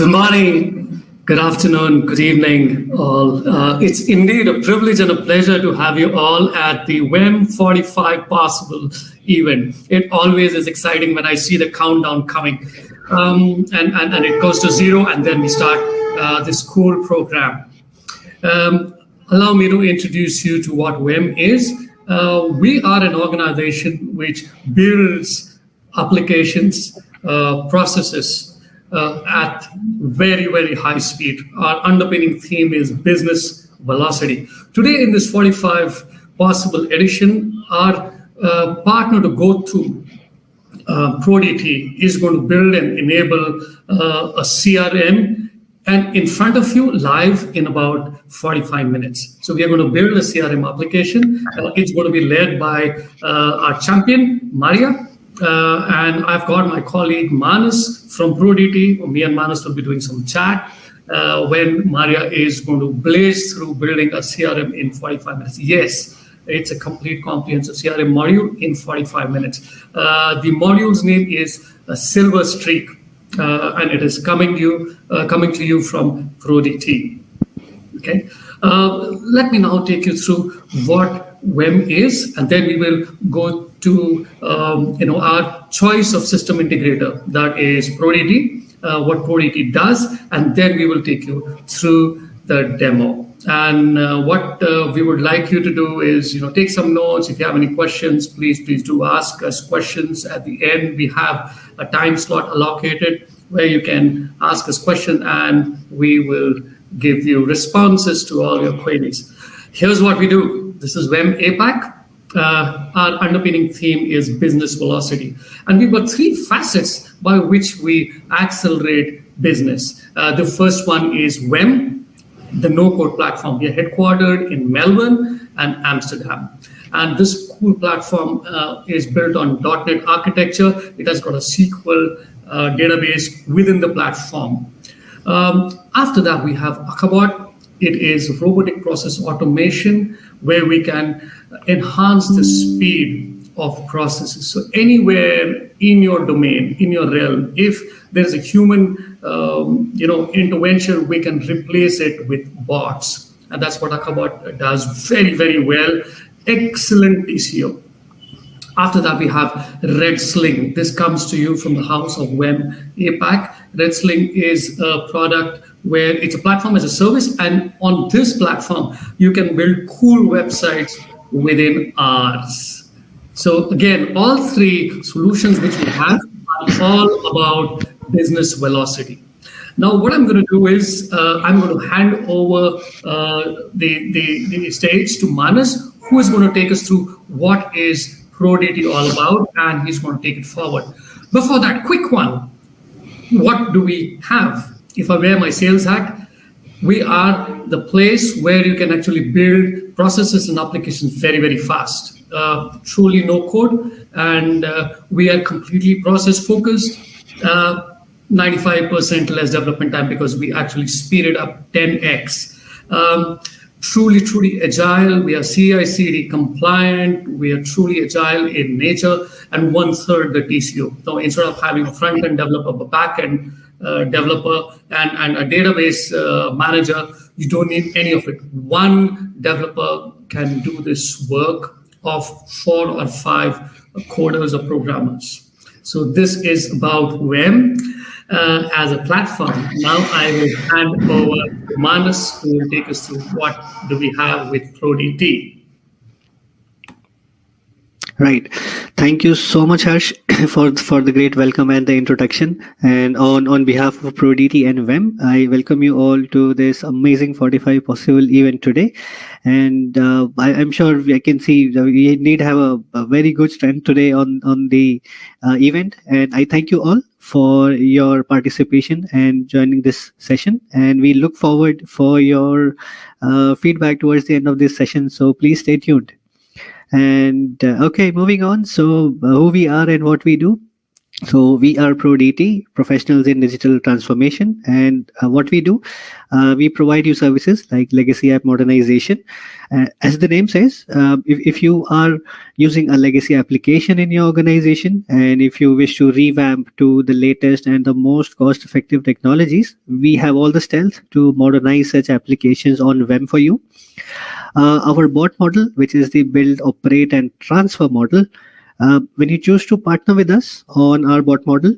Good morning, good afternoon, good evening, all. It's indeed a privilege and a pleasure to have you all at the WEM 45 Possible event. It always is exciting when I see the countdown coming. And it goes to zero, and then we start this cool program. Allow me to introduce you to what WEM is. We are an organization which builds applications, processes, at very, very high speed. Our underpinning theme is business velocity. Today in this 45 Possible edition, our partner to go to, ProDT, is going to build and enable a CRM and in front of you live in about 45 minutes. So we are going to build a CRM application. It's going to be led by our champion, Maria. And I've got my colleague Manas from ProDT. Me and Manas will be doing some chat when Maria is going to blaze through building a CRM in 45 minutes. Yes, it's a complete comprehensive CRM module in 45 minutes. The module's name is Silver Streak, and it is coming to you from ProDT. Okay, let me now take you through what WEM is, and then we will go to our choice of system integrator, that is ProDT, what ProDT does, and then we will take you through the demo. And what we would like you to do is, take some notes. If you have any questions, please do ask us questions. At the end, we have a time slot allocated where you can ask us questions, and we will give you responses to all your queries. Here's what we do. This is WEM APAC. Our underpinning theme is business velocity. And we've got three facets by which we accelerate business. The first one is WEM, the no-code platform. We are headquartered in Melbourne and Amsterdam. And this cool platform is built on .NET architecture. It has got a SQL database within the platform. After that, we have Akabot. It is robotic process automation, where we can enhance the speed of processes. So anywhere in your domain, in your realm, if there's a human intervention, we can replace it with bots. And that's what Akabot does very, very well. Excellent TCO. After that, we have RedSling. This comes to you from the house of WEM APAC. RedSling is a product where it's a platform as a service, and on this platform, you can build cool websites within hours. So again, all three solutions which we have are all about business velocity. Now, what I'm going to do is I'm going to hand over the stage to Manas, who is going to take us through what is ProDT all about, and he's going to take it forward. Before that, quick one. What do we have? If I wear my sales hat, we are the place where you can actually build processes and applications very, very fast. Truly no code, and we are completely process focused. 95% less development time because we actually speed it up 10x. Truly agile. We are CI/CD compliant. We are truly agile in nature, and 1/3 the TCO. So instead of having a front-end developer, a back-end developer, and a database manager, you don't need any of it. One developer can do this work of 4 or 5 coders or programmers. So this is about WEM as a platform. Now I will hand over to Manas, who will take us through what do we have with ProDT. Right. Thank you so much, Harsh, for the great welcome and the introduction. And on behalf of ProDT and WEM, I welcome you all to this amazing 45 Possible event today. And I'm sure I can see we need to have a very good strength today on the event. And I thank you all for your participation and joining this session. And we look forward for your feedback towards the end of this session. So please stay tuned. And okay, moving on. So who we are and what we do. So we are ProDT, professionals in digital transformation, and what we do, we provide you services like legacy app modernization. As the name says, if you are using a legacy application in your organization, and if you wish to revamp to the latest and the most cost-effective technologies, we have all the stealth to modernize such applications on WEM for you. Our bot model, which is the build, operate, and transfer model, when you choose to partner with us on our bot model,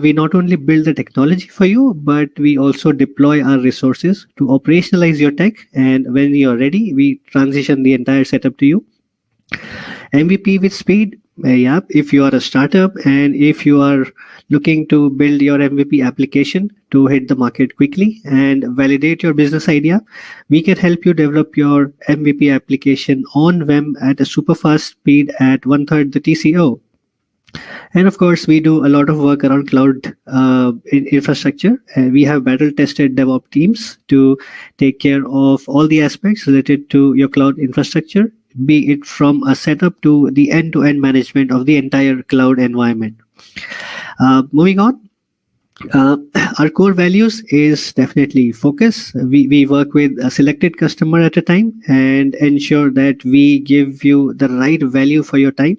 we not only build the technology for you, but we also deploy our resources to operationalize your tech. And when you're ready, we transition the entire setup to you. MVP with speed. Yeah, if you are a startup and if you are looking to build your MVP application to hit the market quickly and validate your business idea, we can help you develop your MVP application on WEM at a super fast speed at one third the TCO. And of course, we do a lot of work around cloud infrastructure. We have battle tested DevOps teams to take care of all the aspects related to your cloud infrastructure, be it from a setup to the end to end management of the entire cloud environment. Moving on. Our core values is definitely focus. We work with a selected customer at a time and ensure that we give you the right value for your time.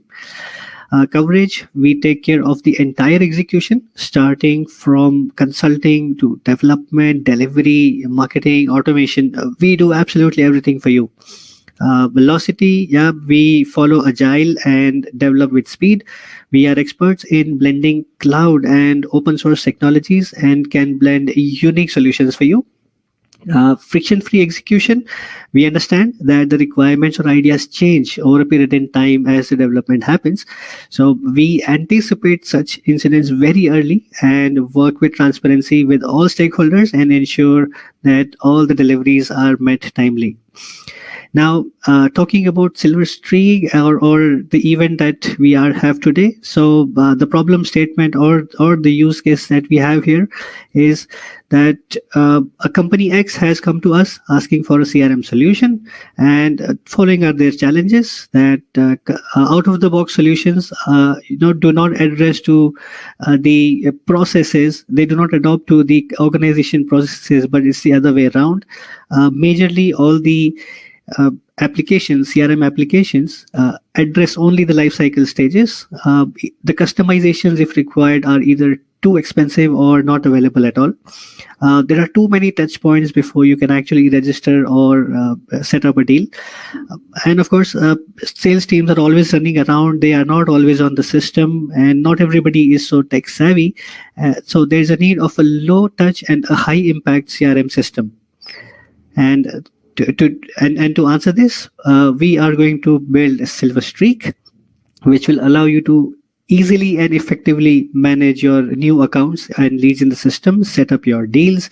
Coverage, we take care of the entire execution, starting from consulting to development, delivery, marketing, automation. We do absolutely everything for you. Velocity, yeah, we follow agile and develop with speed. We are experts in blending cloud and open source technologies and can blend unique solutions for you. Friction-free execution, we understand that the requirements or ideas change over a period in time as the development happens. So we anticipate such incidents very early and work with transparency with all stakeholders and ensure that all the deliveries are met timely. Now, talking about Silver Streak or the event that we have today. So the problem statement or the use case that we have here is that a company X has come to us asking for a CRM solution, and following are their challenges that out of the box solutions do not address to the processes. They do not adopt to the organization processes, but it's the other way around. Majorly, all the applications, CRM applications, address only the life cycle stages. The customizations, if required, are either too expensive or not available at all. There are too many touch points before you can actually register or set up a deal. And of course, sales teams are always running around. They are not always on the system, and not everybody is so tech savvy. So there's a need of a low touch and a high impact CRM system. And to answer this, we are going to build a Silver Streak, which will allow you to easily and effectively manage your new accounts and leads in the system, set up your deals.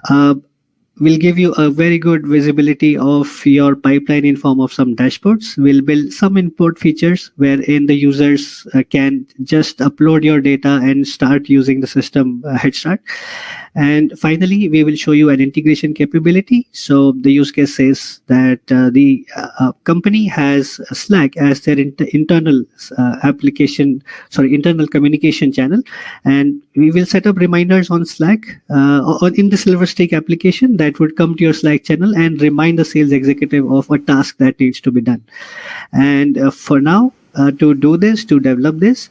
We'll give you a very good visibility of your pipeline in form of some dashboards. We'll build some import features wherein the users can just upload your data and start using the system head start. And finally, we will show you an integration capability. So the use case says that the company has Slack as their internal internal communication channel, and we will set up reminders on Slack or in the Silver Streak application that would come to your Slack channel and remind the sales executive of a task that needs to be done. And for now, to develop this,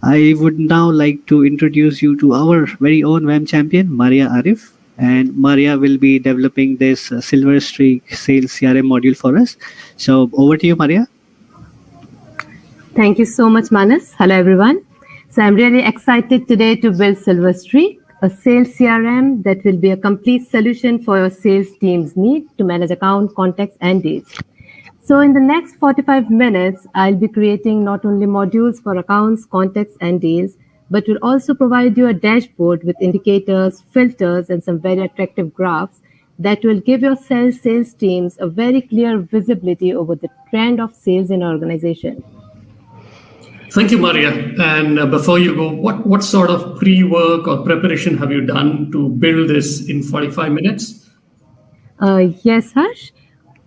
I would now like to introduce you to our very own WEM champion, Maria Arif. And Maria will be developing this Silver Streak sales CRM module for us. So over to you, Maria. Thank you so much, Manas. Hello, everyone. So I'm really excited today to build Silver Streak, a sales CRM that will be a complete solution for your sales team's need to manage account, contacts, and deals. So in the next 45 minutes, I'll be creating not only modules for accounts, contacts, and deals, but will also provide you a dashboard with indicators, filters, and some very attractive graphs that will give your sales teams a very clear visibility over the trend of sales in our organization. Thank you, Maria. And before you go, what sort of pre-work or preparation have you done to build this in 45 minutes? Yes, Harsh.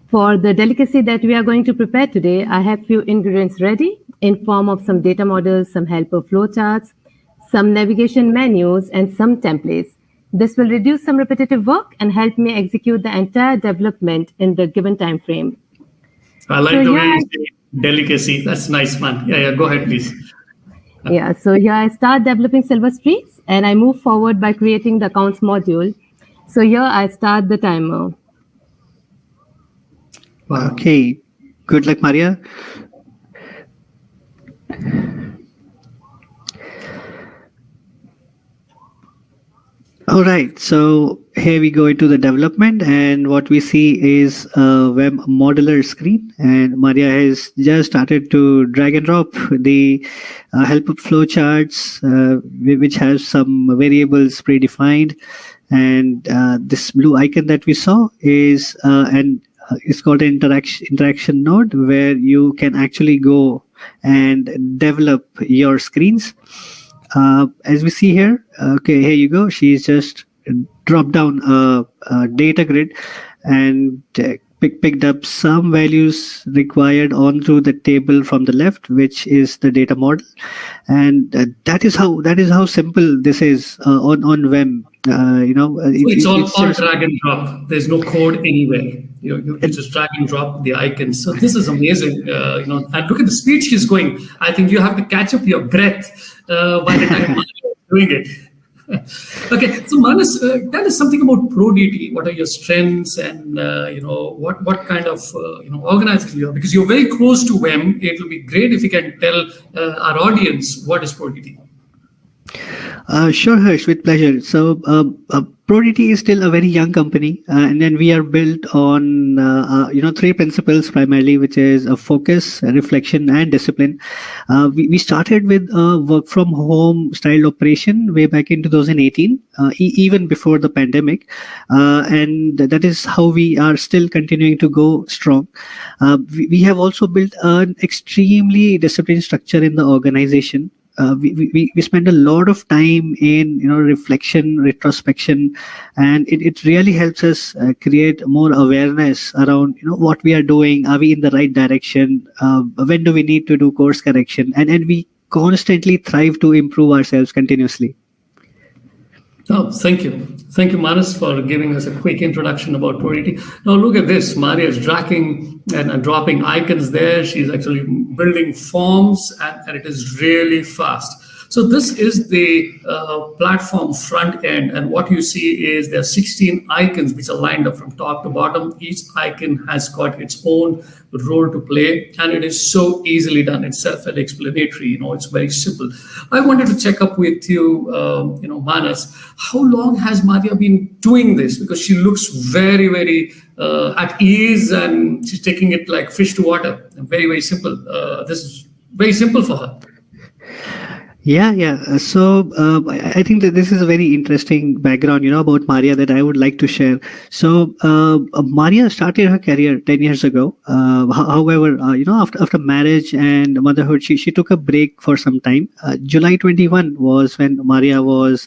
For the delicacy that we are going to prepare today, I have few ingredients ready in form of some data models, some helper flowcharts, some navigation menus, and some templates. This will reduce some repetitive work and help me execute the entire development in the given time frame. I like the way you say delicacy. That's nice, man. Yeah, go ahead, please. Yeah, so here I start developing silver streaks and I move forward by creating the accounts module. So here I start the timer. Wow. Okay, good luck, Maria. All right, so here we go into the development, and what we see is a WEM modular screen, and Maria has just started to drag and drop the help flow charts, which has some variables predefined, and this blue icon that we saw is it's called an interaction node, where you can actually go and develop your screens. As we see here, okay, here you go. She's just dropped down a data grid and picked up some values required onto the table from the left, which is the data model, and that is how simple this is on WEM. It's all drag and drop. There's no code anywhere. You just drag and drop the icons. So this is amazing. And look at the speed she's going. I think you have to catch up your breath by the time you're doing it. Okay, so Manas, tell us something about ProDT. What are your strengths, and what kind of organization you are? Because you're very close to WEM. It will be great if you can tell our audience what is ProDT. Sure, Harsh, with pleasure. So, ProDT is still a very young company, and then we are built on three principles primarily, which is a focus, a reflection, and discipline. We started with a work from home style operation way back in 2018, even before the pandemic, and that is how we are still continuing to go strong. We have also built an extremely disciplined structure in the organization. We spend a lot of time in reflection, retrospection, and it really helps us create more awareness around what we are doing. Are we in the right direction? When do we need to do course correction? And we constantly thrive to improve ourselves continuously. Oh, thank you. Thank you, Manas, for giving us a quick introduction about ProDT. Now, look at this. Maria is dragging and dropping icons there. She's actually building forms, and it is really fast. So this is the platform front end. And what you see is there are 16 icons which are lined up from top to bottom. Each icon has got its own role to play, and it is so easily done. It's self-explanatory. It's very simple. I wanted to check up with you, Manas. How long has Maria been doing this? Because she looks very, very at ease, and she's taking it like fish to water. Very, very simple. This is very simple for her. Yeah. So I think that this is a very interesting background, about Maria that I would like to share. So Maria started her career 10 years ago. However, after marriage and motherhood, she took a break for some time. July 21 was when Maria was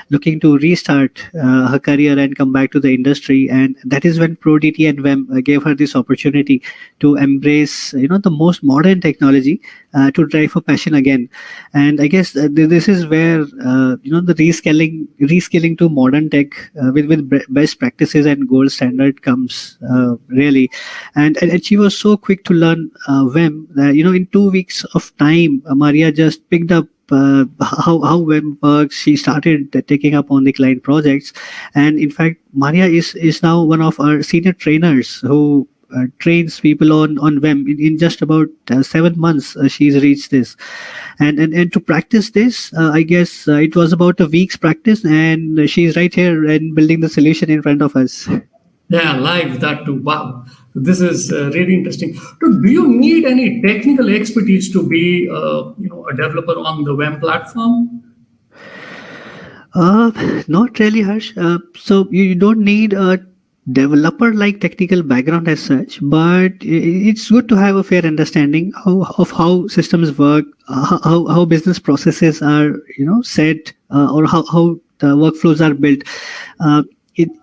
looking to restart her career and come back to the industry, and that is when ProDT and WEM gave her this opportunity to embrace, the most modern technology to drive her passion again. And I guess this is where the reskilling to modern tech with best practices and gold standard comes really. And she was so quick to learn WEM that in 2 weeks of time, Maria just picked up how WEM works. She started taking up on the client projects, and in fact, Maria is now one of our senior trainers who trains people on WEM. In just about 7 months, she's reached this, and to practice this, I guess it was about a week's practice, and she's right here and building the solution in front of us. Yeah, live that too. Wow, this is really interesting. So, do you need any technical expertise to be, a developer on the WEM platform? Not really, Harsh. So you don't need a developer like technical background as such, but it's good to have a fair understanding of how systems work, how business processes are set, or how the workflows are built.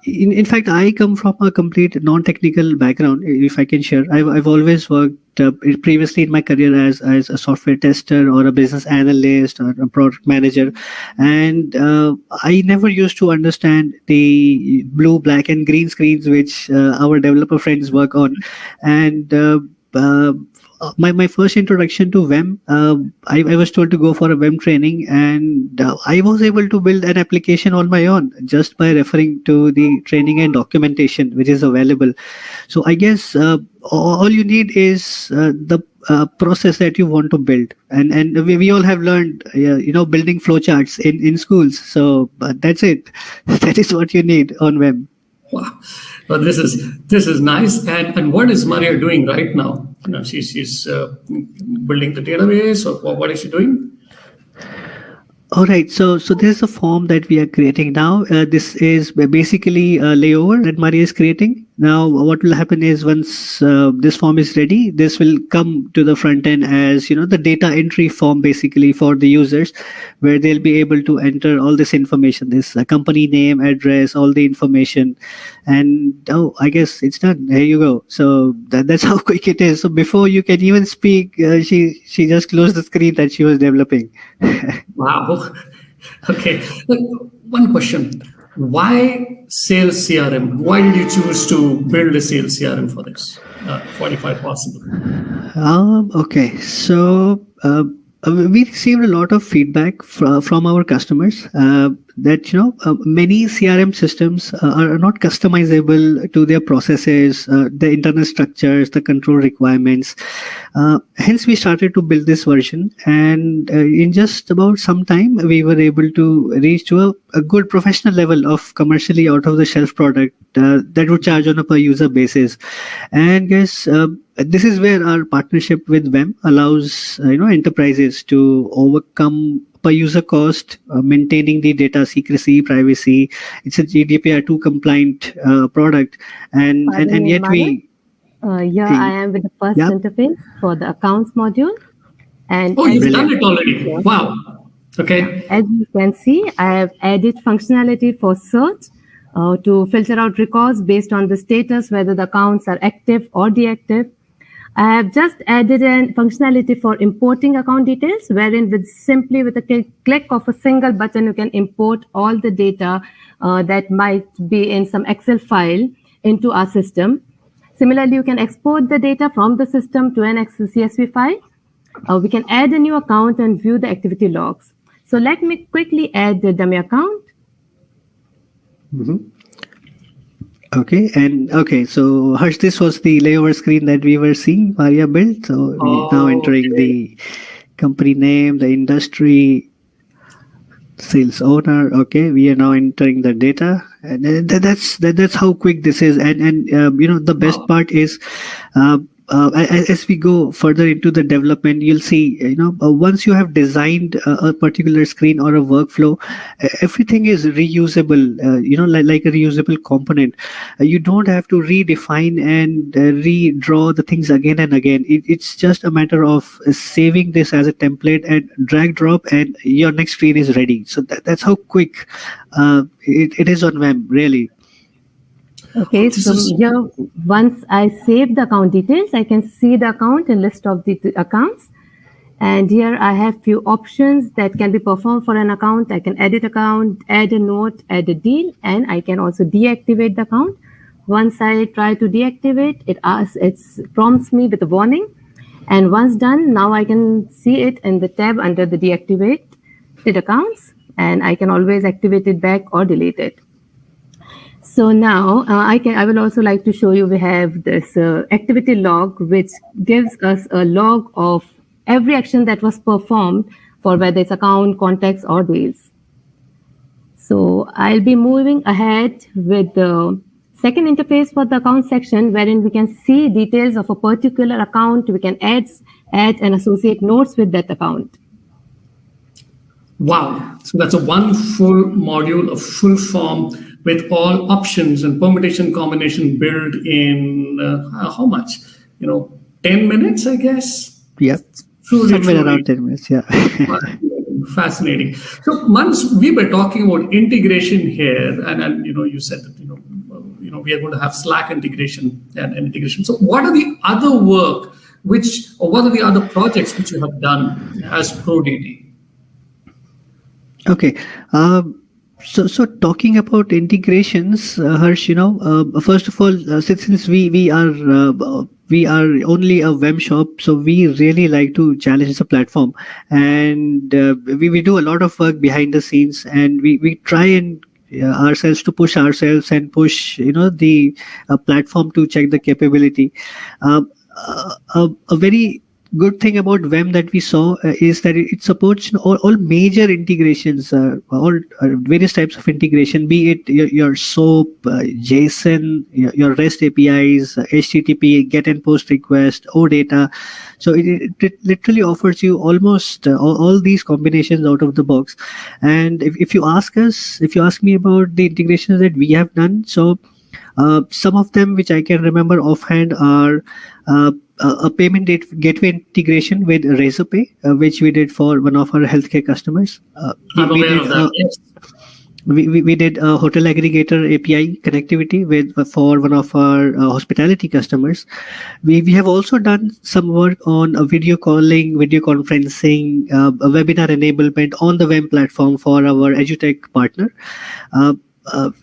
in fact, I come from a complete non-technical background. If I can share, I've always worked previously in my career as a software tester or a business analyst or a product manager, and I never used to understand the blue, black, and green screens which our developer friends work on, and my first introduction to WEM, I was told to go for a WEM training, and I was able to build an application on my own just by referring to the training and documentation which is available. So I guess all you need is the process that you want to build, and we all have learned building flowcharts in schools. So that's it. That is what you need on WEM. Wow, well, this is nice. And what is Maria doing right now? She's building the database, or what is she doing? All right, so this is a form that we are creating now. This is basically a layover that Maria is creating. Now, what will happen is once this form is ready, this will come to the front end as the data entry form basically for the users, where they'll be able to enter all this information, this company name, address, all the information, and I guess it's done. There you go. So that's how quick it is. So before you can even speak, she just closed the screen that she was developing. Wow. Okay. One question. Why sales CRM? Why did you choose to build a sales CRM for this 45 possible? Okay. So we received a lot of feedback from our customers that many CRM systems are not customizable to their processes, the internal structures, the control requirements. Hence, we started to build this version, and in just about some time, we were able to reach to a good professional level of commercially out-of-the-shelf product that would charge on a per-user basis. And guys, this is where our partnership with WEM allows enterprises to overcome per user cost, maintaining the data secrecy, privacy. It's a GDPR2 compliant product, and yet we. Here I am with the first interface for the accounts module. And you've done it already. Wow. Okay. As you can see, I have added functionality for search to filter out records based on the status, whether the accounts are active or deactive. I have just added a functionality for importing account details, wherein with a click of a single button, you can import all the data that might be in some Excel file into our system. Similarly, you can export the data from the system to an CSV file. We can add a new account and view the activity logs. So let me quickly add the dummy account. Mm-hmm. Okay, so Harsh, this was the layover screen that we were seeing Maria built. So we're now entering the company name, the industry, sales owner. Okay, we are now entering the data, and that's how quick this is. And the best part is. As we go further into the development, you'll see, once you have designed a particular screen or a workflow, everything is reusable, like a reusable component. You don't have to redefine and redraw the things again and again. It's just a matter of saving this as a template and drag drop, and your next screen is ready. So that's how quick it is on WEM, really. Okay, so here, once I save the account details, I can see the account and list of the accounts. And here I have few options that can be performed for an account. I can edit account, add a note, add a deal, and I can also deactivate the account. Once I try to deactivate, it prompts me with a warning. And once done, now I can see it in the tab under the deactivated accounts, and I can always activate it back or delete it. So now I will also like to show you, we have this activity log, which gives us a log of every action that was performed for whether it's account, contacts, or deals. So I'll be moving ahead with the second interface for the account section, wherein we can see details of a particular account. We can add and associate notes with that account. Wow. So that's a one full module, a full form with all options and permutation combination built in how much? 10 minutes, I guess? Yeah. Somewhere around 10 minutes, yeah. Fascinating. So once we were talking about integration here, and you said that we are going to have Slack integration and integration. So what are the other work what are the other projects which you have done as ProDT? Okay. So talking about integrations, Harsh, first of all, since we are only a web shop, so we really like to challenge the platform, and we do a lot of work behind the scenes, and we try and ourselves to push ourselves and push the platform to check the capability. A very good thing about WEM that we saw is that it supports all major integrations, all various types of integration, be it your SOAP, JSON, your REST APIs, HTTP, GET and POST request, OData. So it literally offers you almost all these combinations out of the box. And if you ask me about the integrations that we have done, so some of them which I can remember offhand are a payment gateway integration with Razorpay, which we did for one of our healthcare customers. I'm aware of that. Yes. We did a hotel aggregator API connectivity for one of our hospitality customers. We have also done some work on video calling, video conferencing, a webinar enablement on the WEM platform for our edutech partner.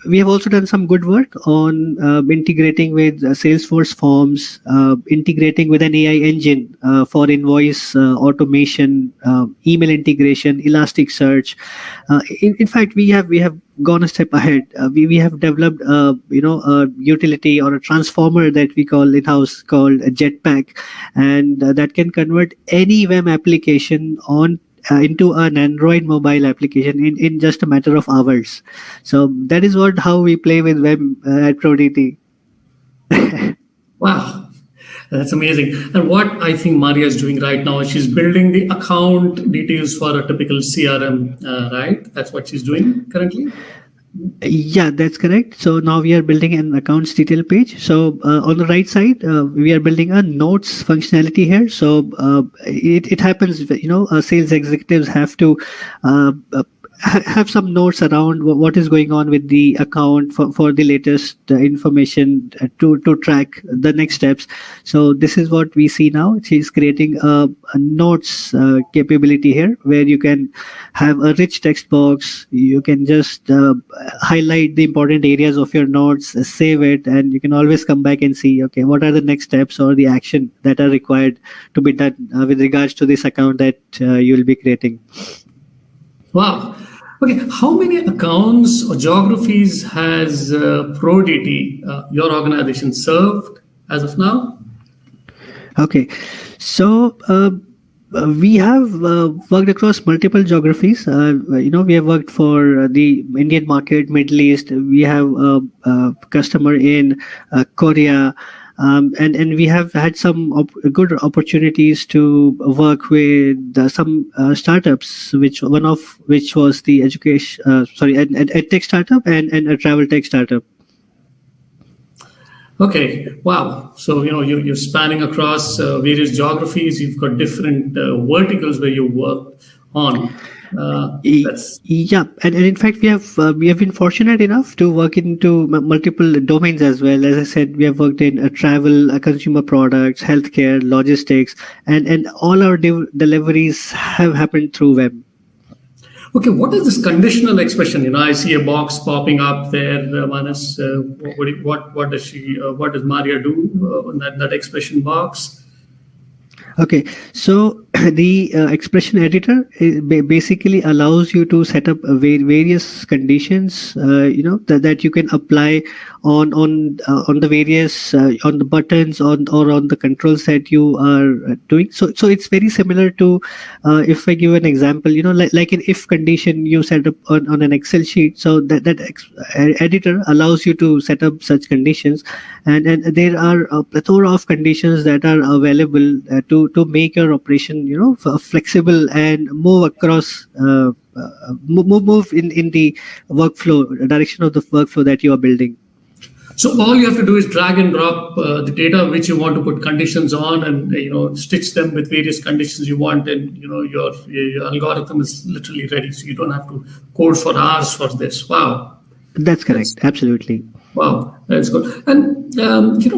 We have also done some good work on integrating with Salesforce forms, integrating with an AI engine for invoice automation, email integration, Elasticsearch. In fact, we have gone a step ahead. We have developed a utility or a transformer that we call in-house called a Jetpack, and that can convert any WEM application into an Android mobile application in just a matter of hours. So that is how we play with WEM at ProDT. Wow, that's amazing. And what I think Maria is doing right now is she's building the account details for a typical CRM, right? That's what she's doing currently? Yeah, that's correct. So now we are building an accounts detail page. So on the right side, we are building a notes functionality here. So it happens, sales executives have to have some notes around what is going on with the account for the latest information to track the next steps. So this is what we see now. She's creating a notes capability here where you can have a rich text box. You can just highlight the important areas of your notes, save it, and you can always come back and see, okay, what are the next steps or the action that are required to be done with regards to this account that you'll be creating. Wow. Okay, how many accounts or geographies has ProDT, your organization, served as of now? Okay, so we have worked across multiple geographies. We have worked for the Indian market, Middle East. We have a customer in Korea. And we have had some good opportunities to work with some startups, which was the ed tech startup and a travel tech startup. Okay, wow. So you're spanning across various geographies. You've got different verticals where you work on. Yeah, and in fact, we have been fortunate enough to work into multiple domains as well. As I said, we have worked in travel, consumer products, healthcare, logistics, and all our deliveries have happened through web. Okay, what is this conditional expression? I see a box popping up there, Manas. What does Maria do on that expression box? Okay, so the expression editor basically allows you to set up various conditions, that you can apply on the various on the buttons or on the controls that you are doing. So it's very similar to if I give an example, like an if condition you set up on an Excel sheet. So that editor allows you to set up such conditions, and there are a plethora of conditions that are available to make your operation flexible and move across move in the workflow direction of the workflow that you are building. So all you have to do is drag and drop the data which you want to put conditions on, and stitch them with various conditions you want, and your algorithm is literally ready. So you don't have to code for hours for this. Wow. That's correct. Absolutely. Wow, that's good. And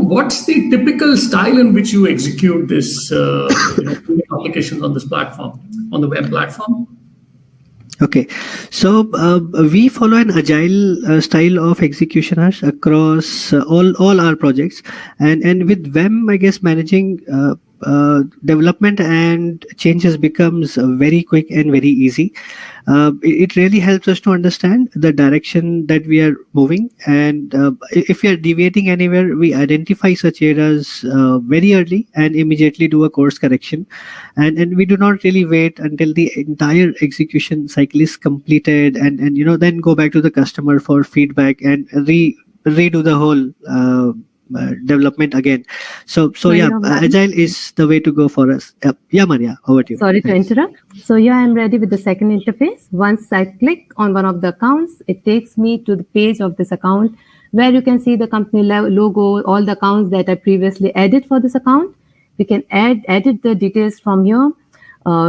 what's the typical style in which you execute this applications on this platform, on the web platform? Okay, so we follow an agile style of executioners across all our projects, and with WEM, I guess managing development and changes becomes very quick and very easy. It really helps us to understand the direction that we are moving, and if we are deviating anywhere, we identify such errors very early and immediately do a course correction, and we do not really wait until the entire execution cycle is completed, and then go back to the customer for feedback and redo the whole development again. So yeah, agile is the way to go for us. Yeah, Maria, over to you. Sorry to interrupt. So yeah, I'm ready with the second interface. Once I click on one of the accounts, it takes me to the page of this account where you can see the company logo, all the accounts that I previously added for this account. We can edit the details from here.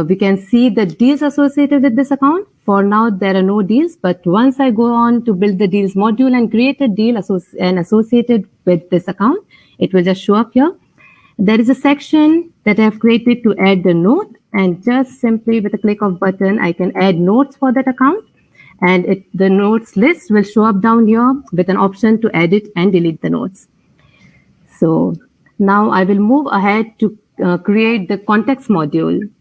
We can see the deals associated with this account. For now, there are no deals, but once I go on to build the deals module and create a deal associated with this account, it will just show up here. There is a section that I have created to add the note, and just simply with a click of button, I can add notes for that account. And the notes list will show up down here with an option to edit and delete the notes. So now I will move ahead to create the context module.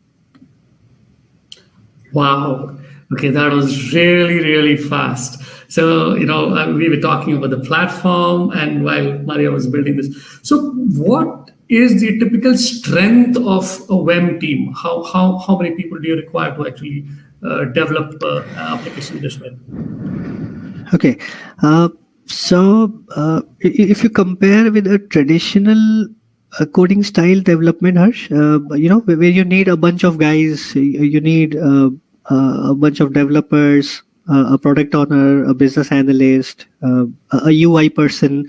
Wow. Okay, that was really, really fast. So, we were talking about the platform, and while Maria was building this. So what is the typical strength of a WEM team? How many people do you require to actually develop application this way? Okay. So if you compare with a traditional coding style development, Harsh, where you need a bunch of guys, you need a bunch of developers, a product owner, a business analyst, a UI person,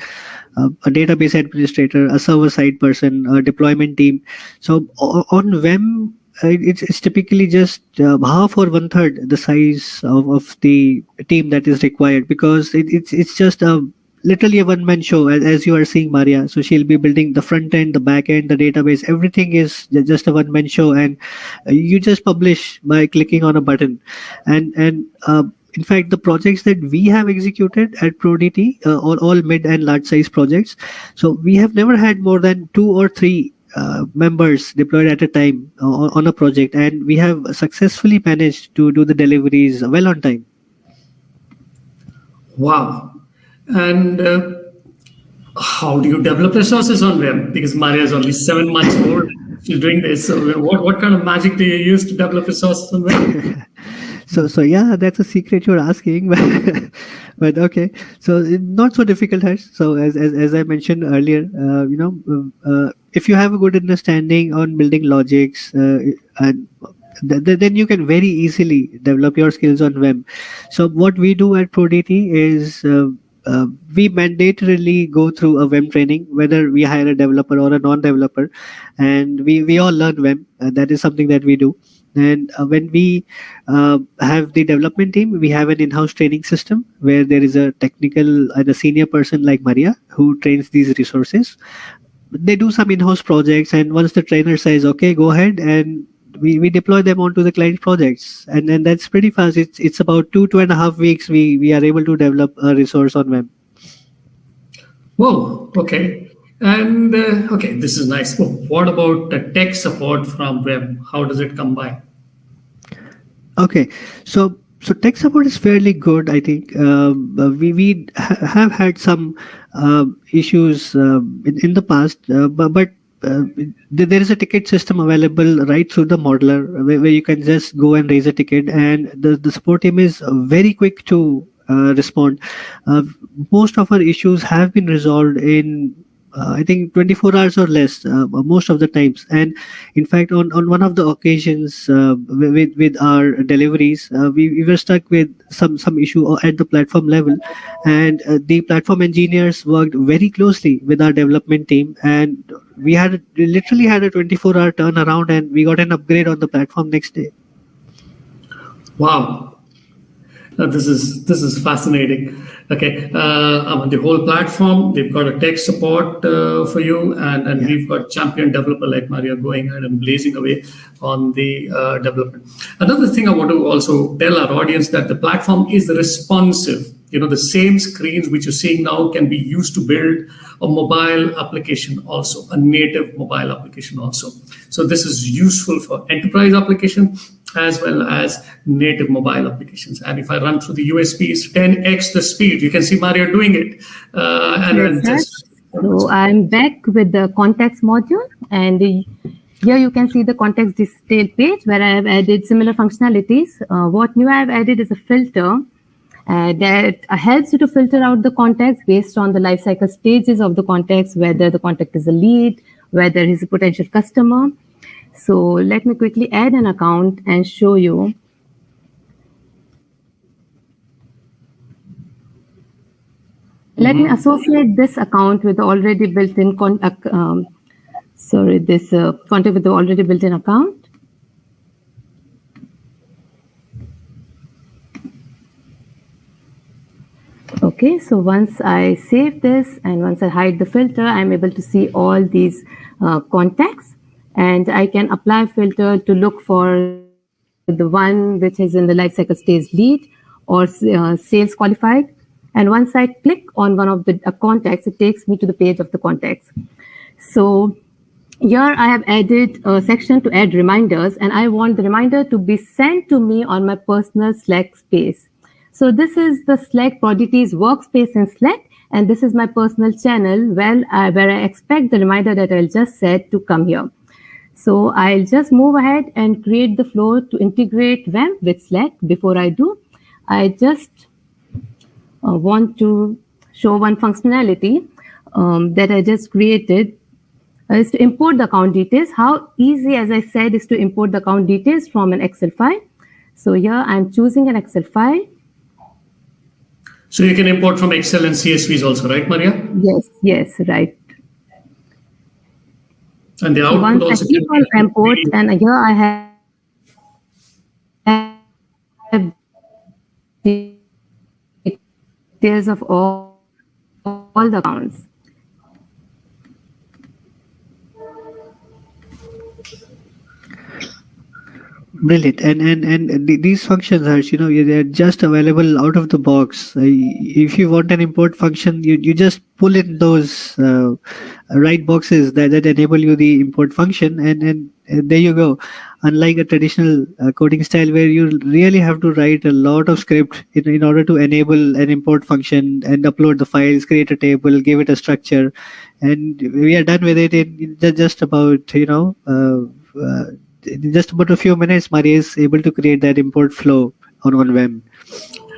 a database administrator, a server-side person, a deployment team. So on WEM, it's typically just half or one third the size of the team that is required, because it's just literally a one-man show, as you are seeing Maria. So she'll be building the front end, the back end, the database. Everything is just a one-man show, and you just publish by clicking on a button. And in fact, the projects that we have executed at ProDT, all mid and large size projects. So we have never had more than 2 or 3 members deployed at a time on a project, and we have successfully managed to do the deliveries well on time. Wow. And how do you develop resources on WEM? Because Maria is only 7 months old. She's doing this. So what kind of magic do you use to develop resources on WEM? So yeah, that's a secret you're asking, but okay. So not so difficult, Harsh. So as I mentioned earlier, if you have a good understanding on building logics, and then you can very easily develop your skills on WEM. So what we do at ProDT is we mandatorily go through a WEM training, whether we hire a developer or a non-developer, and we all learn WEM. That is something that we do. And when we have the development team, we have an in-house training system where there is a technical and a senior person like Maria who trains these resources. They do some in-house projects, and once the trainer says, okay, go ahead, and we deploy them onto the client projects, and then that's pretty fast. It's about 2.5 weeks we are able to develop a resource on WEM. Whoa, okay. And okay, this is nice. What about the tech support from WEM? How does it come by? Okay, so tech support is fairly good, I think. We have had some issues in the past, but there is a ticket system available right through the modeler where you can just go and raise a ticket, and the support team is very quick to respond. Most of our issues have been resolved in I think 24 hours or less most of the times. And in fact, on one of the occasions with our deliveries, we were stuck with some issue at the platform level, and the platform engineers worked very closely with our development team, and we literally had a 24-hour turnaround, and we got an upgrade on the platform next day. Wow. This is fascinating. Okay, I'm on the whole platform. They've got a tech support for you, and we've got champion developer like Maria going ahead and blazing away on the development. Another thing I want to also tell our audience that the platform is responsive. The same screens which you're seeing now can be used to build a mobile application also, a native mobile application also. So this is useful for enterprise application as well as native mobile applications. And if I run through the USPs, 10x the speed, you can see Maria doing it. So I'm back with the context module, and here you can see the context detail page where I have added similar functionalities. What new I have added is a filter that helps you to filter out the context based on the lifecycle stages of the context, whether the contact is a lead, whether he's a potential customer. So let me quickly add an account and show you. Let me associate this account with the already built-in contact with the already built-in account. Okay, so once I save this and once I hide the filter, I'm able to see all these contacts, and I can apply filter to look for the one which is in the lifecycle stage lead or sales qualified. And once I click on one of the contacts, it takes me to the page of the contacts. So here I have added a section to add reminders, and I want the reminder to be sent to me on my personal Slack space. So this is the Slack ProDT's workspace in Slack, and this is my personal channel where I expect the reminder that I'll just set to come here. So I'll just move ahead and create the flow to integrate WEM with Slack. Before I do, I just want to show one functionality that I just created is to import the account details. How easy, as I said, is to import the account details from an Excel file. So here I'm choosing an Excel file. So you can import from Excel and CSVs also, right, Maria? Yes, right. And the output once also I click on import, and here I have details of all the accounts. Brilliant. And these functions are, they're just available out of the box. If you want an import function, you just pull in those right boxes that enable you the import function, and there you go. Unlike a traditional coding style where you really have to write a lot of script in order to enable an import function and upload the files, create a table, give it a structure, and we are done with it in just about just about a few minutes. Maria is able to create that import flow on WEM.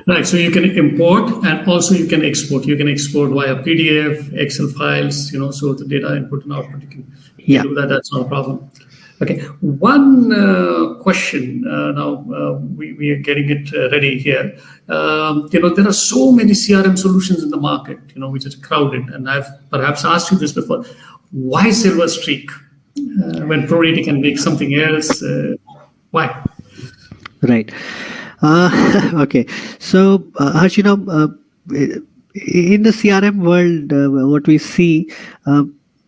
Right, so you can import and also you can export. You can export via PDF, Excel files, so the data input and output, you can do that. That's not a problem. Okay, one question. Now we are getting it ready here. There are so many CRM solutions in the market, which is crowded. And I've perhaps asked you this before. Why Silver Streak? When ProDT can make something else, why? Right. Okay. So, Harsh, in the CRM world, what we see,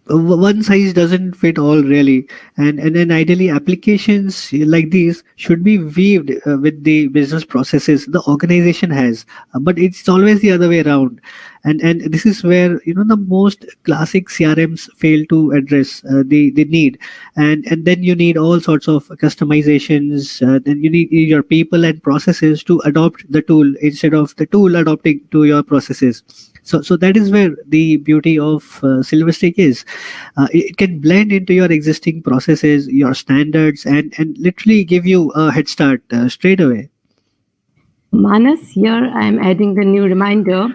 one size doesn't fit all, really, and then ideally applications like these should be weaved with the business processes the organization has, but it's always the other way around, and this is where the most classic CRMs fail to address the need, and then you need all sorts of customizations. Then you need your people and processes to adopt the tool instead of the tool adopting to your processes. So that is where the beauty of Silverstick is. It can blend into your existing processes, your standards, and literally give you a head start straight away. Manas, here I am adding the new reminder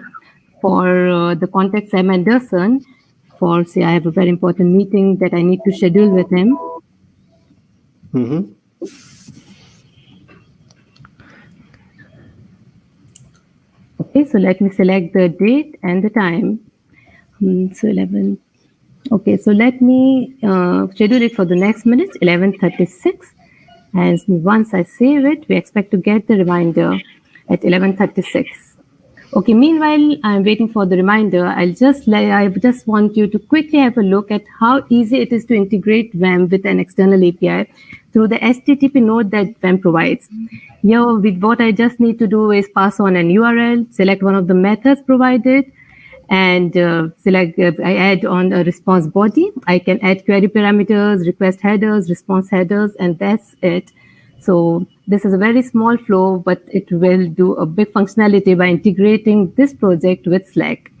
for the contact Sam Anderson. For say, I have a very important meeting that I need to schedule with him. Mm-hmm. Okay, so let me select the date and the time. So 11. Okay, so let me schedule it for the next minute, 11:36. And once I save it, we expect to get the reminder. at 11:36. Okay, meanwhile, I'm waiting for the reminder. I just want you to quickly have a look at how easy it is to integrate WEM with an external API through the HTTP node that WEM provides. Here, what I just need to do is pass on an URL, select one of the methods provided, and I add on a response body. I can add query parameters, request headers, response headers, and that's it. So this is a very small flow, but it will do a big functionality by integrating this project with Slack.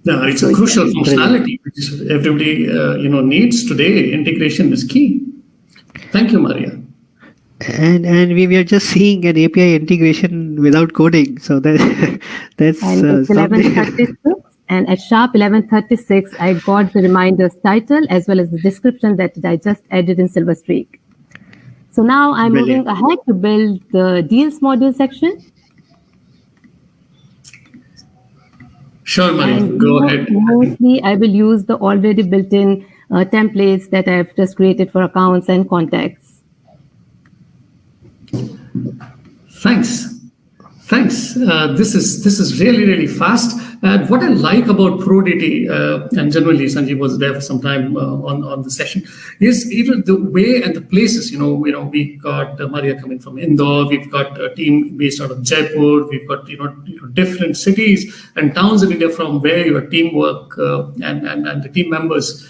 No, it's a crucial functionality which everybody needs today. Integration is key. Thank you, Maria. And we are just seeing an API integration without coding, so that's and it's 11:36, and at sharp 11:36, I got the reminders title as well as the description that I just added in Silverstreak. So now I'm moving ahead to build the deals module section. Sure, Maria, go ahead. Mostly, I will use the already built-in templates that I've just created for accounts and contacts. Thanks. This is really fast. And what I like about ProDT, and generally Sanjeev was there for some time on the session, is even the way and the places. We got Maria coming from Indore. We've got a team based out of Jaipur. We've got different cities and towns in India from where your teamwork and the team members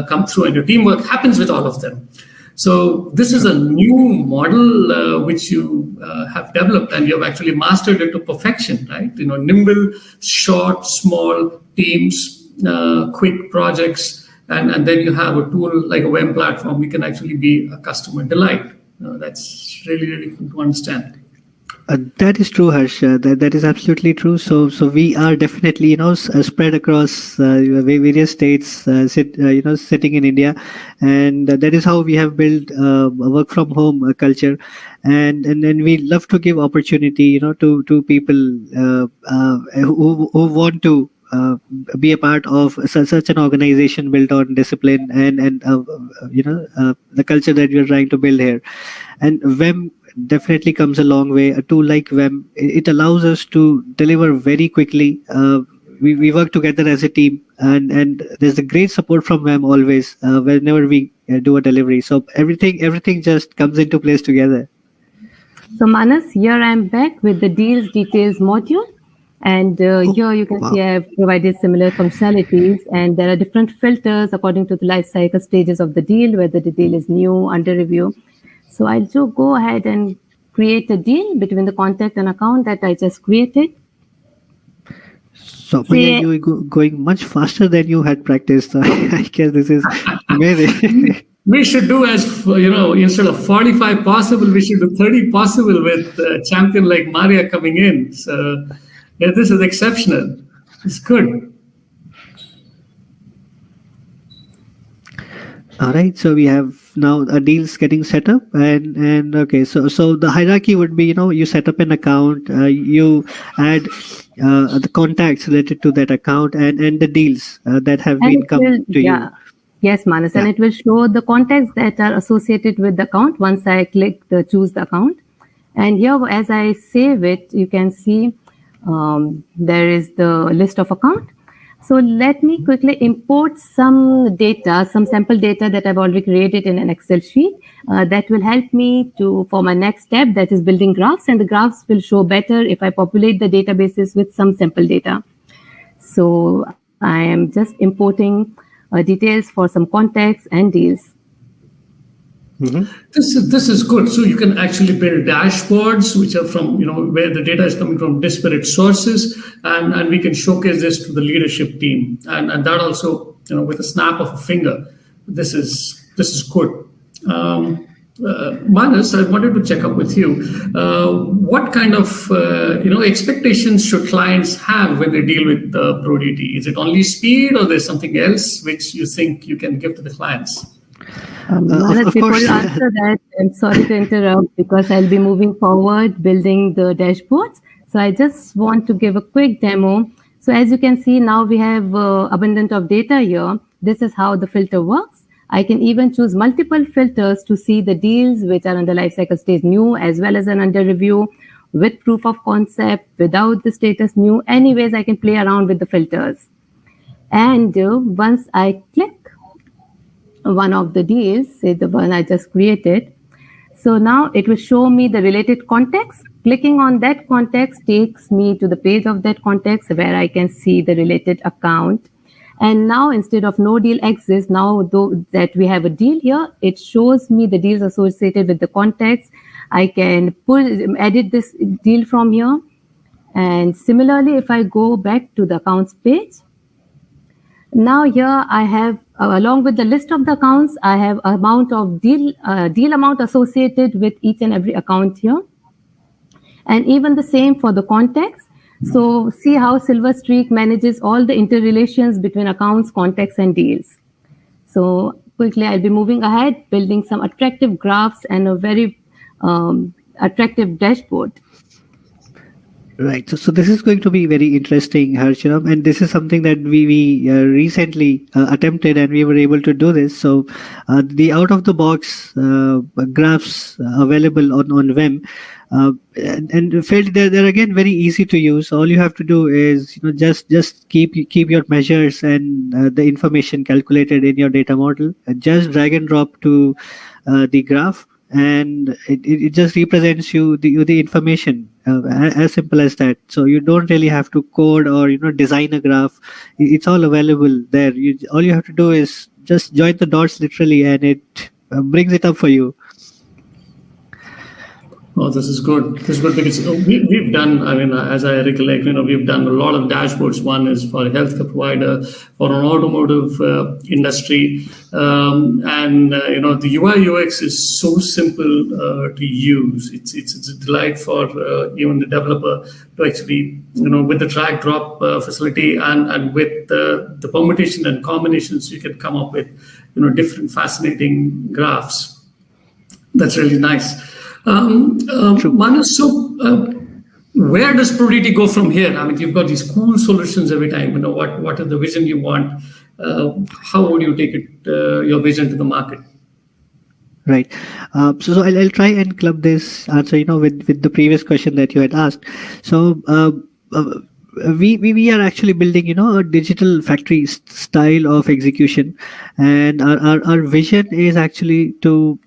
come through, and your teamwork happens with all of them. So this is a new model which you have developed, and you have actually mastered it to perfection, right? Nimble, short, small teams, quick projects, and then you have a tool like a WEM platform. You can actually be a customer delight. That's really cool to understand. That is true, Harsh. That is absolutely true. So we are definitely, spread across various states, sitting in India, and that is how we have built a work from home culture, and then we love to give opportunity, to people who want to be a part of such an organization built on discipline and the culture that we are trying to build here. And WEM definitely comes a long way. A tool like WEM, it allows us to deliver very quickly. We work together as a team, and there's a great support from WEM always whenever we do a delivery. So everything just comes into place together. So Manas, here I'm back with the deals details module. And here you can see I've provided similar functionalities, and there are different filters according to the life cycle stages of the deal, whether the deal is new, under review. So I'll just go ahead and create a deal between the contact and account that I just created. So you are going much faster than you had practiced. I guess this is amazing. We should do instead of 45 possible, we should do 30 possible with a champion like Maria coming in. So yeah, this is exceptional. It's good. All right, so we have now a deals getting set up, and okay, so the hierarchy would be, you set up an account, you add the contacts related to that account, and the deals that have been come to you. Yes, Manas, and it will show the contacts that are associated with the account once I click the choose the account. And here, as I save it, you can see there is the list of account. So let me quickly import some data, some sample data that I've already created in an Excel sheet that will help me for my next step, that is building graphs, and the graphs will show better if I populate the databases with some sample data. So I am just importing details for some contacts and deals. Mm-hmm. This is good. So you can actually build dashboards which are from where the data is coming from disparate sources, and we can showcase this to the leadership team, and that also with a snap of a finger. This is good. Manas, I wanted to check up with you. What kind of expectations should clients have when they deal with ProDT? Is it only speed, or there's something else which you think you can give to the clients? Before you answer that, I'm sorry to interrupt because I'll be moving forward building the dashboards. So I just want to give a quick demo. So as you can see, now we have abundant of data here. This is how the filter works. I can even choose multiple filters to see the deals which are under lifecycle stage new as well as an under review, with proof of concept, without the status new. Anyways, I can play around with the filters. And once I click one of the deals, say the one I just created, so now it will show me the related context. Clicking on that context takes me to the page of that context where I can see the related account. And now instead of no deal exists, now though that we have a deal here, it shows me the deals associated with the context. I can edit this deal from here. And similarly, if I go back to the accounts page, now here I have, along with the list of the accounts, I have amount of deal amount associated with each and every account here. And even the same for the context. So see how Silverstreak manages all the interrelations between accounts, contacts, and deals. So quickly, I'll be moving ahead, building some attractive graphs and a very attractive dashboard. Right. So this is going to be very interesting, Harsha, and this is something that we recently attempted, and we were able to do this. So the out-of-the-box graphs available on WEM, and fairly they're again very easy to use. All you have to do is just keep your measures and the information calculated in your data model. Just drag and drop to the graph, and it just represents you the information, as simple as that. So you don't really have to code or design a graph. It's all available there. All you have to do is just join the dots literally, and it brings it up for you. Oh, this is good. This is good because we've done, I mean, as I recollect, we've done a lot of dashboards. One is for a healthcare provider, for an automotive industry. The UI UX is so simple to use. It's a delight for even the developer to actually, with the drag drop facility and with the permutation and combinations, you can come up with, different fascinating graphs. That's really nice. Manas, so where does ProDT go from here? I mean, you've got these cool solutions every time. What is the vision you want? How would you take it, your vision to the market? Right. So I'll try and club this answer, with the previous question that you had asked. So we are actually building, a digital factory style of execution, and our vision is actually to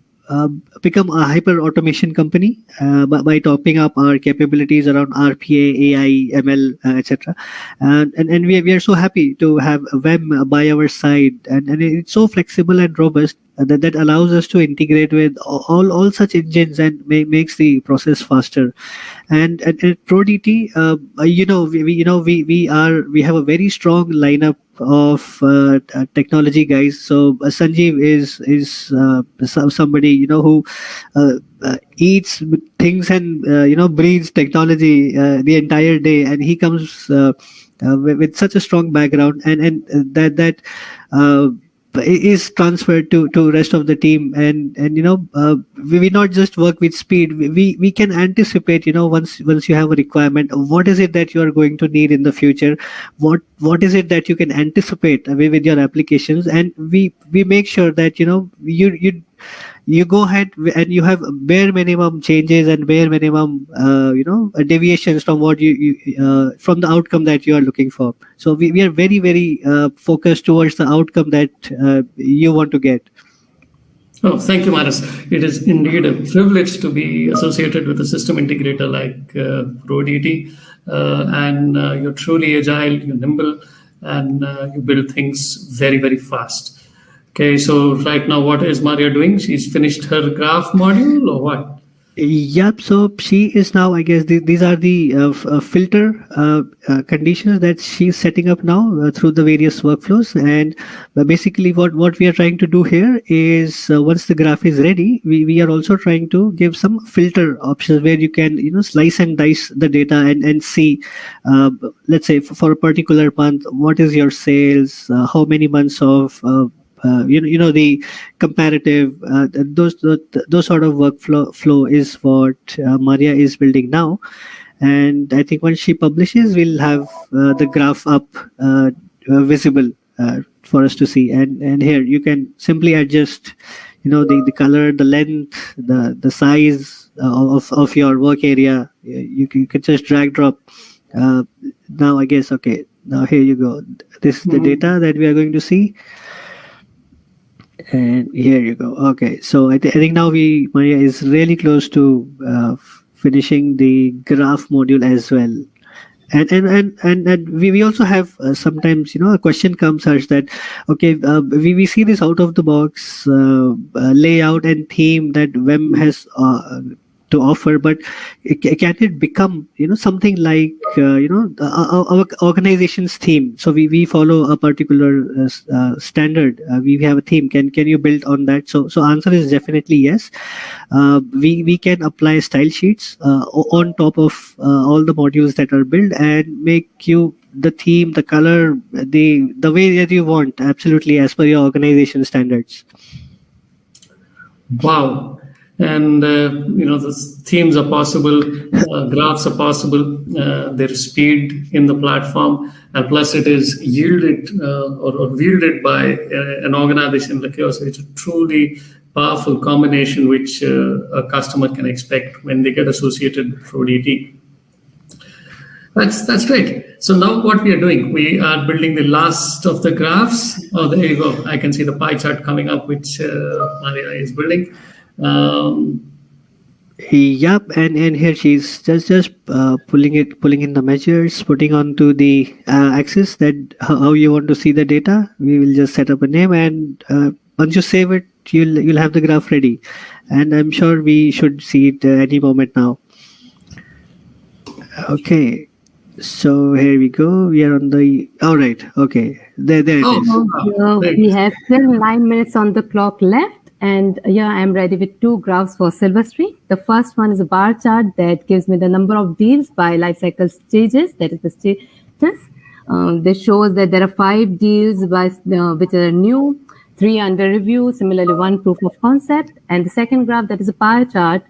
become a hyper automation company by topping up our capabilities around RPA, AI, ML, etc. And we are so happy to have WEM by our side, and it's so flexible and robust that allows us to integrate with all such engines and makes the process faster. And at ProDT, we have a very strong lineup of technology guys. So Sanjeev is somebody who eats things and breathes technology the entire day, and he comes with such a strong background, and that is transferred to rest of the team, and we not just work with speed. We can anticipate, once you have a requirement, what is it that you are going to need in the future, what is it that you can anticipate with your applications, and we make sure that you go ahead and you have bare minimum changes and bare minimum deviations from what you from the outcome that you are looking for. So we are very, very focused towards the outcome that you want to get. Oh, thank you, Manas. It is indeed a privilege to be associated with a system integrator like ProDT, and you're truly agile, you're nimble, and you build things very, very fast. Okay, so right now, what is Maria doing? She's finished her graph module, or what? Yep. So she is now, I guess, these are the filter conditions that she's setting up now through the various workflows. And basically, what we are trying to do here is once the graph is ready, we are also trying to give some filter options where you can slice and dice the data and see, let's say for a particular month, what is your sales, how many months of the comparative, those sort of workflow is what Maria is building now. And I think once she publishes, we'll have the graph up visible for us to see. And here you can simply adjust the color, the length, the size of your work area. You can just drag drop. Now I guess, okay, now here you go. This is the data that we are going to see. And here you go. Okay, so I think now Maria is really close to finishing the graph module as well. And we also have sometimes a question comes such that, okay, we see this out of the box layout and theme that WEM has to offer, but can it become something like our organization's theme? So we follow a particular standard. We have a theme. Can you build on that? So answer is definitely yes. We can apply style sheets on top of all the modules that are built and make you the theme, the color, the way that you want, absolutely as per your organization standards. Wow. And the themes are possible, graphs are possible. There is speed in the platform, and plus it is yielded or wielded by an organization like yours. It's a truly powerful combination which a customer can expect when they get associated with ProDT. That's great. So now what we are doing, we are building the last of the graphs. Oh, there you go. I can see the pie chart coming up, which Maria is building. Yep, and here she's just pulling in the measures, putting onto the axis that how you want to see the data. We will just set up a name, and once you save it, you'll have the graph ready. And I'm sure we should see it any moment now. Okay, so here we go. We are on the all right. Okay, there it is. We have still 9 minutes on the clock left. And yeah, I'm ready with two graphs for Silverstreak. The first one is a bar chart that gives me the number of deals by lifecycle stages, that is the status. This shows that there are 5 deals which are new, 3 under review, similarly 1 proof of concept. And the second graph, that is a pie chart,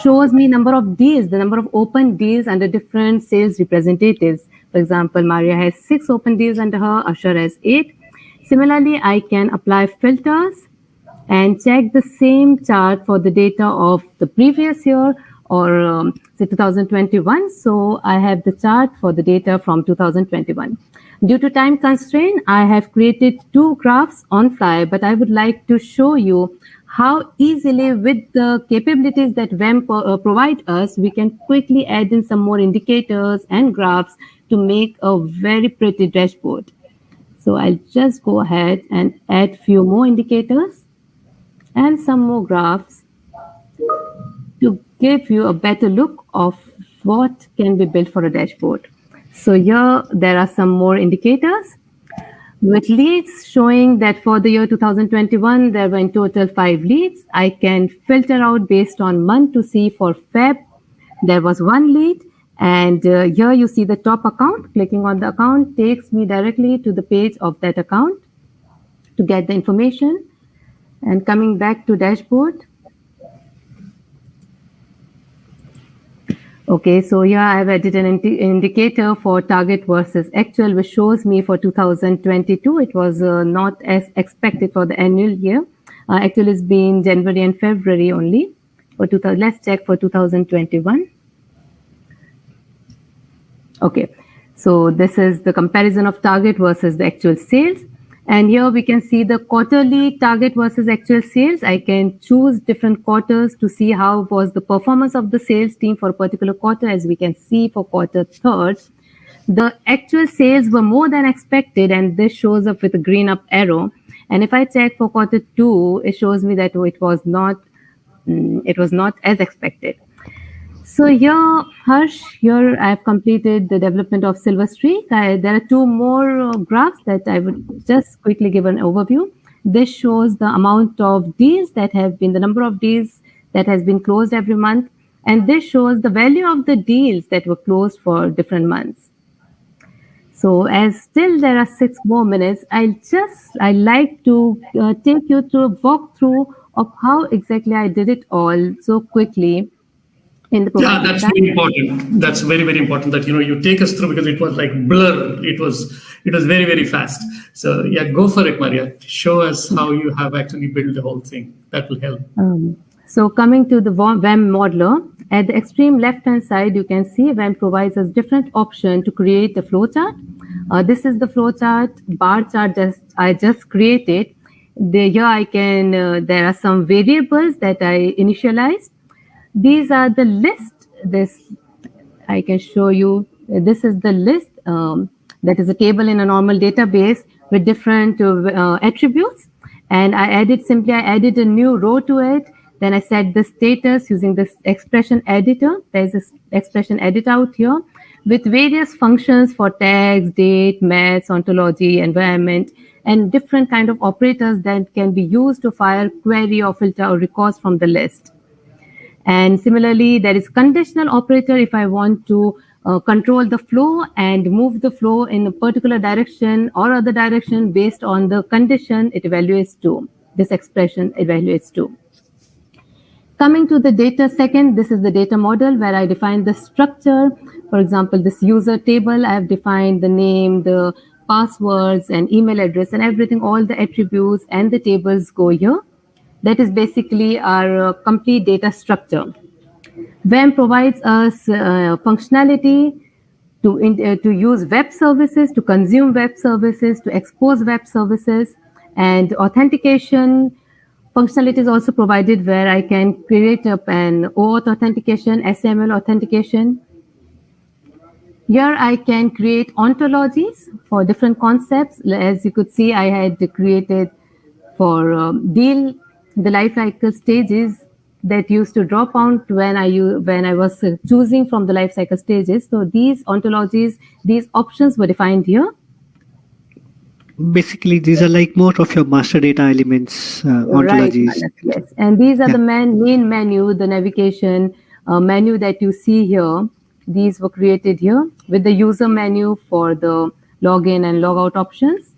shows me number of deals, the number of open deals under different sales representatives. For example, Maria has 6 open deals under her, Usher has 8. Similarly, I can apply filters and check the same chart for the data of the previous year or say 2021. So I have the chart for the data from 2021. Due to time constraint, I have created 2 graphs on fly, but I would like to show you how easily with the capabilities that WEM provide us, we can quickly add in some more indicators and graphs to make a very pretty dashboard. So I'll just go ahead and add few more indicators and some more graphs to give you a better look of what can be built for a dashboard. So here there are some more indicators with leads showing that for the year 2021, there were in total 5 leads. I can filter out based on month to see for Feb, there was 1 lead. And here you see the top account. Clicking on the account takes me directly to the page of that account to get the information. And coming back to dashboard. Okay, so here I've added an indicator for target versus actual, which shows me for 2022, it was not as expected for the annual year. Actual is been January and February only. Let's check for 2021. Okay, so this is the comparison of target versus the actual sales. And here we can see the quarterly target versus actual sales. I can choose different quarters to see how was the performance of the sales team for a particular quarter. As we can see for quarter 3rd, the actual sales were more than expected, and this shows up with a green up arrow. And if I check for quarter 2, it shows me that it was not as expected. So here, Harsh, here I have completed the development of Silverstreak. There are 2 more graphs that I would just quickly give an overview. This shows the amount of deals that have been, the number of deals that has been closed every month. And this shows the value of the deals that were closed for different months. So as still there are 6 more minutes, I like to take you through a walkthrough of how exactly I did it all so quickly. in the Yeah, that's very important. That's very, very important that you take us through, because it was like blur. It was very, very fast. So yeah, go for it, Maria. Show us how you have actually built the whole thing. That will help. So coming to the WEM modeler, at the extreme left-hand side, you can see WEM provides us different options to create the flowchart. This is the flowchart bar chart I just created. Here I can, there are some variables that I initialized. These are the list. This I can show you. This is the list. That is a table in a normal database with different attributes. And I added a new row to it. Then I set the status using this expression editor. There's this expression editor out here with various functions for tags, date, maths, ontology, environment, and different kind of operators that can be used to fire query or filter or records from the list. And similarly, there is conditional operator if I want to control the flow and move the flow in a particular direction or other direction based on the condition it evaluates to. This expression evaluates to. Coming to the data second, this is the data model where I define the structure. For example, this user table, I have defined the name, the passwords and email address and everything, all the attributes and the tables go here. That is basically our complete data structure. WEM provides us functionality to use web services, to consume web services, to expose web services, and authentication functionality is also provided where I can create up an OAuth authentication, SML authentication. Here I can create ontologies for different concepts. As you could see, I had created for deal the lifecycle stages that used to drop out when I was choosing from the lifecycle stages. So these ontologies, these options were defined here. Basically, these are like more of your master data elements, ontologies. Right, yes. And these are the main menu, the navigation menu that you see here. These were created here with the user menu for the login and logout options.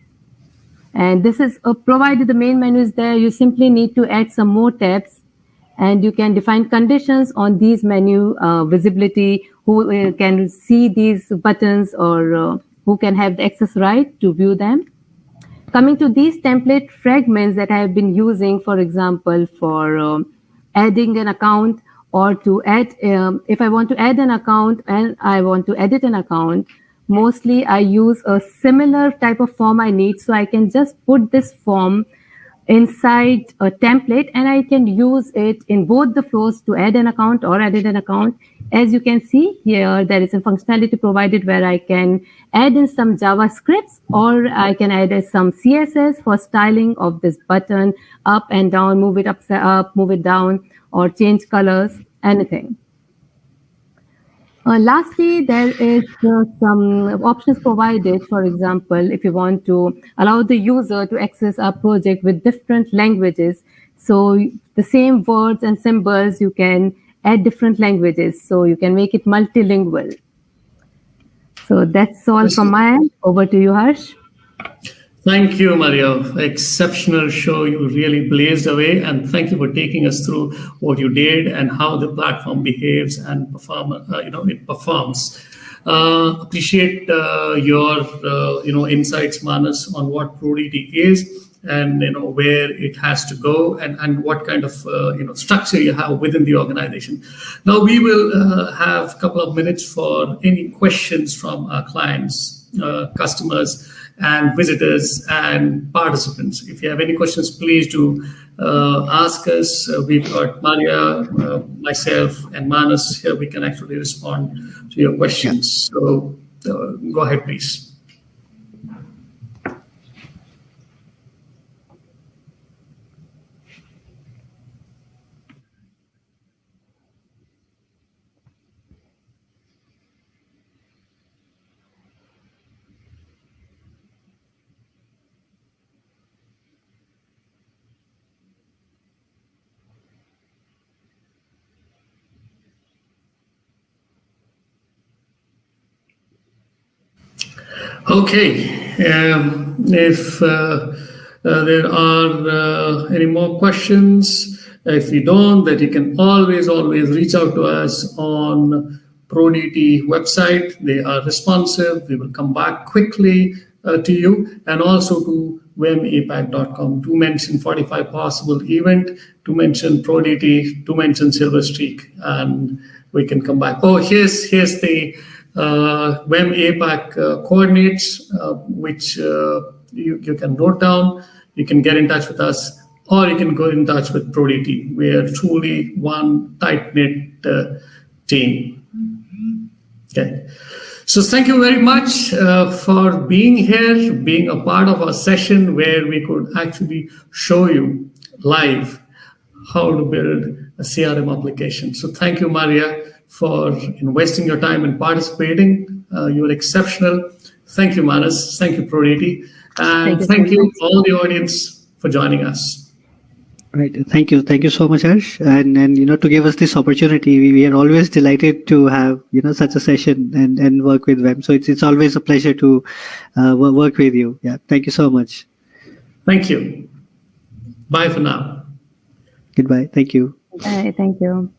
And this is provided the main menu is there. You simply need to add some more tabs and you can define conditions on these menu visibility, who can see these buttons or who can have the access right to view them. Coming to these template fragments that I have been using, for example, for adding an account or to add, if I want to add an account and I want to edit an account, mostly I use a similar type of form I need. So I can just put this form inside a template and I can use it in both the flows to add an account or edit an account. As you can see here, there is a functionality provided where I can add in some JavaScripts or I can add some CSS for styling of this button up and down, move it up, move it down, or change colors, anything. Lastly, there is some options provided. For example, if you want to allow the user to access our project with different languages, so the same words and symbols, you can add different languages, so you can make it multilingual. So that's all from my end. Over to you, Harsh. Thank you, Maria. Exceptional show. You really blazed away. And thank you for taking us through what you did and how the platform behaves and it performs. Appreciate your insights, Manas, on what ProDT is and where it has to go and what kind of structure you have within the organization. Now we will have a couple of minutes for any questions from our clients, customers, and visitors and participants. If you have any questions, please do ask us. We've got Maria, myself, and Manas here. We can actually respond to your questions. So go ahead, please. Okay, if there are any more questions, If you don't, then you can always reach out to us on ProDT website. They are responsive. We will come back quickly to you, and also to WEMAPAC.com to mention 45 possible event, to mention ProDT, to mention Silver Streak, and we can come back. Oh, here's the WEM APAC coordinates, which you can note down. You can get in touch with us, or you can go in touch with ProDT. We are truly one tight-knit team. Okay. So thank you very much for being here, being a part of our session where we could actually show you live how to build a CRM application. So thank you, Maria, for investing your time and participating. You're exceptional. Thank you, Manas. Thank you, ProDT. And thank you all the audience for joining us. Right. Thank you so much, Harsh. And to give us this opportunity, we are always delighted to have such a session and work with WEM. So it's always a pleasure to work with you. Yeah. Thank you so much. Thank you. Bye for now. Goodbye. Thank you. Bye. Thank you.